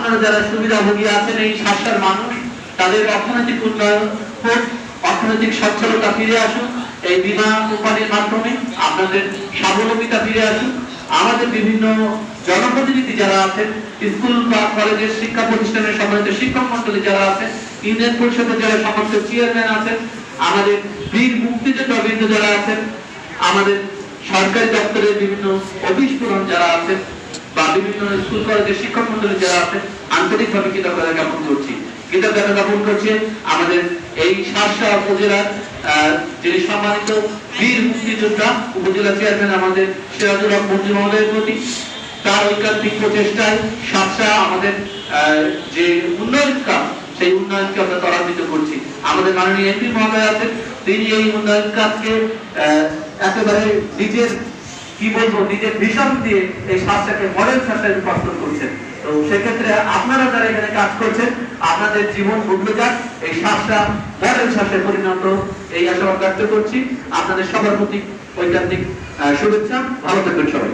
আপনারা যারা সুবিধাভোগী আছেন এই শাসার মানুষ, তাদের অর্থনৈতিক উন্নয়ন হোক, অর্থনৈতিক সচ্ছলতা ফিরে আসুক, এই বীমা কোম্পানির মাধ্যমে আপনাদের স্বাবলম্বিতা ফিরে আসুক। আমাদের বিভিন্ন জনপ্রতিনিধি যারা আছেন, স্কুল বা কলেজের শিক্ষা প্রতিষ্ঠানের সম্মানিত শিক্ষক মন্ডলী যারা আছেন, ইউনিয়ন পরিষদের যারা সম্মানিত চেয়ারম্যান আছেন, আমাদের বীর মুক্তিযোদ্ধাবৃন্দ যারা আছেন, আমাদের সরকারি দপ্তরের বিভিন্ন অফিস প্রধান যারা আছেন, বা বিভিন্ন স্কুল কলেজের শিক্ষক মন্ডলী যারা আছেন, আন্তরিকভাবে কৃতজ্ঞতা জ্ঞাপন করছি। কৃতজ্ঞতা জ্ঞাপন করছে আমাদের এই শার্শা উপজেলার যিনি সম্মানিত বীর মুক্তিযোদ্ধা উপজেলা চেয়ারম্যান আমাদের সিরাজুল হক মঞ্জু মহোদয়ের প্রতি। তার ঐকান্তিক প্রচেষ্টায় শার্শা আমাদের যে উন্নয়ন কাজ, সেই উন্নয়নকে আমরা ত্বরান্বিত করছি। আমাদের মাননীয় এমপি মহোদয় আছেন, তিনি এই উন্নয়ন কাজকে একেবারে নিজের নিজের ভিশন দিয়ে এই শার্শাকে মডেল শার্শায় রূপান্তর করছেন। তো সেক্ষেত্রে আপনারা যারা এখানে কাজ করছেন, আপনাদের জীবন বদলে যাক, এই শার্শা মডেল শার্শায় পরিণত, এই আশাবাদ ব্যক্ত করছি। আপনাদের সবার প্রতি ঐকান্তিক শুভেচ্ছা। ভালো থাকবেন সবাই।